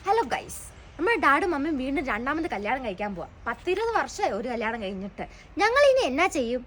Hello guys, നമ്മുടെ ഡാഡും മമ്മിയും വീണ്ടും രണ്ടാമത് കല്യാണം കഴിക്കാൻ പോവാ. 10-20 വർഷമായി ഒരു കല്യാണം കഴിഞ്ഞിട്ട്. ഞങ്ങൾ ഇനി എന്നാ ചെയ്യും?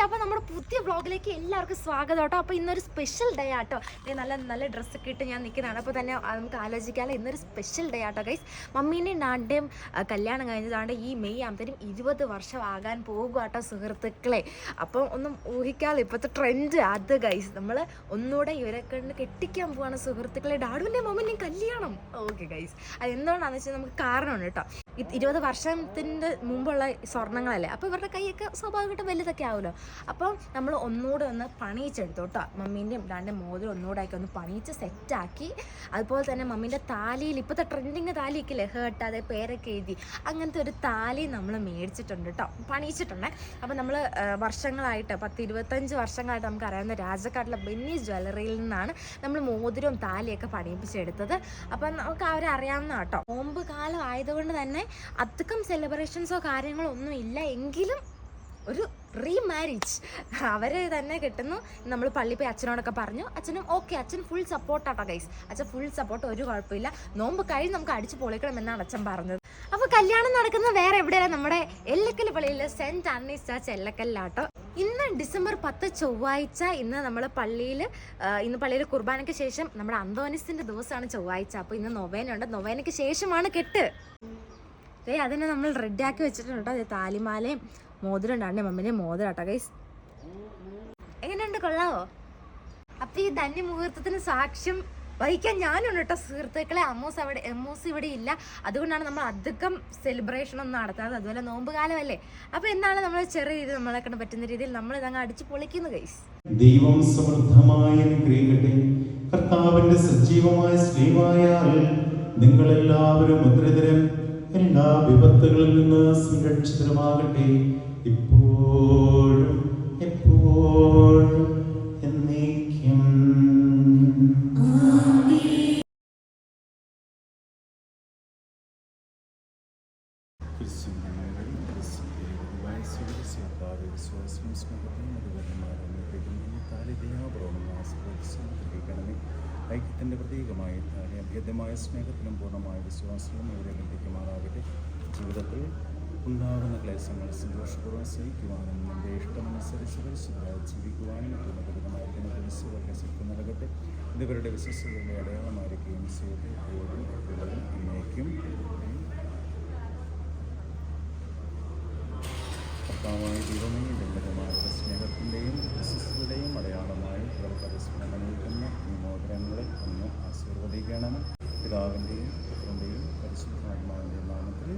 അപ്പോൾ നമ്മുടെ പുതിയ വ്ളോഗിലേക്ക് എല്ലാവർക്കും സ്വാഗതം കേട്ടോ. അപ്പോൾ ഇന്നൊരു സ്പെഷ്യൽ ഡേ ആട്ടോ. നല്ല നല്ല ഡ്രസ്സൊക്കെ ഇട്ട് ഞാൻ നിൽക്കുന്നതാണ്. അപ്പോൾ തന്നെ നമുക്ക് ആലോചിക്കാമല്ലോ, ഇന്നൊരു സ്പെഷ്യൽ ഡേ ആട്ടോ ഗൈസ്. മമ്മീൻ്റെയും ഡാഡിൻ്റെയും കല്യാണം കഴിഞ്ഞതാണ് ഈ മെയ് ആകുമ്പോഴത്തേനും 20 വർഷം ആകാൻ പോകുക കേട്ടോ സുഹൃത്തുക്കളെ. അപ്പോൾ ഒന്നും ഊഹിക്കാതെ ഇപ്പോഴത്തെ ട്രെൻഡ് അത് ഗൈസ്. നമ്മൾ ഒന്നുകൂടെ ഇവരെ കണ്ട് കെട്ടിക്കാൻ പോവാണ് സുഹൃത്തുക്കളെ, ഡാഡുവിൻ്റെയും മമ്മീൻ്റെയും കല്യാണം. ഓക്കെ ഗൈസ്, അത് എന്തുകൊണ്ടാണെന്ന് വെച്ചാൽ നമുക്ക് കാരണമുണ്ട് കേട്ടോ. 20 വർഷത്തിൻ്റെ മുമ്പുള്ള സ്വർണ്ണങ്ങളല്ലേ, അപ്പോൾ ഇവരുടെ കൈയൊക്കെ സ്വാഭാവികമായിട്ടും വലുതൊക്കെ ആവുമല്ലോ. അപ്പോൾ നമ്മൾ ഒന്നുകൂടെ ഒന്ന് പണിയിച്ചെടുത്തു കേട്ടോ. മമ്മീൻ്റെയും ഡാഡിൻ്റെ മോതിരം ഒന്നുകൂടെ ആക്കി ഒന്ന് പണിയിച്ച് സെറ്റാക്കി. അതുപോലെ തന്നെ മമ്മീൻ്റെ താലിയിൽ ഇപ്പോഴത്തെ ട്രെൻഡിങ് താലിയൊക്കെ ഇല്ലേ, ഹേർട്ട് അതേ പേരൊക്കെ എഴുതി, അങ്ങനത്തെ ഒരു താലി നമ്മൾ മേടിച്ചിട്ടുണ്ട് കേട്ടോ, പണിയിച്ചിട്ടുണ്ട്. അപ്പോൾ നമ്മൾ വർഷങ്ങളായിട്ട് 10-25 വർഷങ്ങളായിട്ട് നമുക്ക് അറിയാവുന്ന രാജക്കാട്ടിലെ ബെന്നീസ് ജ്വല്ലറിയിൽ നിന്നാണ് നമ്മൾ മോതിരവും താലിയൊക്കെ പണിയിപ്പിച്ചെടുത്തത്. അപ്പം നമുക്ക് അവരെ അറിയാവുന്ന കേട്ടോ. നോമ്പ് കാലം ആയതുകൊണ്ട് തന്നെ അധികം സെലിബ്രേഷൻസോ കാര്യങ്ങളോ ഒന്നും ഇല്ല, എങ്കിലും ഒരു റീമാരേജ് അവർ തന്നെ കിട്ടുന്നു. നമ്മൾ പള്ളി പോയി അച്ഛനോടൊക്കെ പറഞ്ഞു, അച്ഛനും ഓക്കെ, അച്ഛൻ ഫുൾ സപ്പോർട്ടാട്ടോ ഗൈസ്. അച്ഛൻ ഫുൾ സപ്പോർട്ട്, ഒരു കുഴപ്പമില്ല. നോമ്പ് കഴിഞ്ഞ് നമുക്ക് അടിച്ചു പൊളിക്കണമെന്നാണ് അച്ഛൻ പറഞ്ഞത്. അപ്പോൾ കല്യാണം നടക്കുന്നത് വേറെ എവിടെയല്ല, നമ്മുടെ എല്ലക്കൽ പള്ളിയിൽ സെൻറ്റ് ആന്റണീസ് ചർച്ച് എല്ലക്കലിലാട്ടോ. ഇന്ന് ഡിസംബർ 10 ചൊവ്വാഴ്ച. ഇന്ന് നമ്മൾ പള്ളിയിൽ കുർബാനയ്ക്ക് ശേഷം നമ്മുടെ അന്തോനിസിൻ്റെ ദിവസമാണ് ചൊവ്വാഴ്ച. അപ്പോൾ ഇന്ന് നൊവേനുണ്ട്, നൊവേനയ്ക്ക് ശേഷമാണ് കെട്ട്. അതിനെ നമ്മൾ റെഡിയാക്കി വെച്ചിട്ടുണ്ട് കേട്ടോ. അത് താലിമാലയും മോതിരം ഉണ്ടാണ്ട് മമ്മിനെ മോതിരം കേട്ടോ ഗൈസ്. എങ്ങനെയുണ്ട്, കൊള്ളാവോ? അപ്പം ഈ ധന്യ മുഹൂർത്തത്തിന് സാക്ഷ്യം വഹിക്കാൻ ഞാനുണ്ട് കേട്ടോ സുഹൃത്തുക്കളെ. അമ്മൂസ് ഇവിടെ ഇല്ല, അതുകൊണ്ടാണ് നമ്മൾ അധികം സെലിബ്രേഷൻ ഒന്നും നടത്താതെ. അതുപോലെ നോമ്പ് കാലമല്ലേ, അപ്പോൾ എന്താണ് നമ്മൾ ചെറിയ രീതിയിൽ നമ്മളെ കൊണ്ട് പറ്റുന്ന രീതിയിൽ നമ്മൾ ഇതങ്ങ് അടിച്ചു പൊളിക്കുന്നു ഗൈസ്. ദൈവം സമൃദ്ധമായി അനുഗ്രഹിക്കട്ടെ. കർത്താവിന്റെ സജീവമായ സ്നേഹമായാൽ നിങ്ങളെല്ലാവരും മുദ്രിതരും എല്ലാ വിപത്തുകളിൽ നിന്ന് സുരക്ഷിതമാകട്ടെ, ഇപ്പോഴും എപ്പോഴും എന്നേക്കും. ഐക്യത്തിൻ്റെ പ്രതീകമായി അഭ്യതമായ സ്നേഹത്തിലും പൂർണ്ണമായ വിശ്വാസത്തിലും ഇവരെ ലഭിക്കുമാറാകട്ടെ. ജീവിതത്തിൽ ഉണ്ടാകുന്ന ക്ലേശങ്ങൾ സന്തോഷപൂർവ്വം സഹിക്കുവാനും എൻ്റെ ഇഷ്ടമനുസരിച്ച് പരിശുദ്ധമായി ജീവിക്കുവാനും പൂർണ്ണപരിതമായിരിക്കുന്ന കുരിശുകളുടെ ശക്തി നൽകട്ടെ. ഇതിവരുടെ വിശ്വസ്തയുടെ അടയാളമായിരിക്കുകയും ചെയ്ത് എപ്പോഴും എപ്പോഴും എന്നേക്കും. കർത്താവായ ദൈവമേ, ലളിതമായ സ്നേഹത്തിൻ്റെയും വിശ്വസ്തയുടെയും അടയാളമായി ഇവർ പരസ്പരം നിൽക്കുന്ന ഈ മോതിരങ്ങളെ ഒന്ന് ആശീർവദിക്കണം. പിതാവിൻ്റെയും പുത്രൻ്റെയും പരിശുദ്ധാത്മാവിൻ്റെയും നാമത്തിൽ.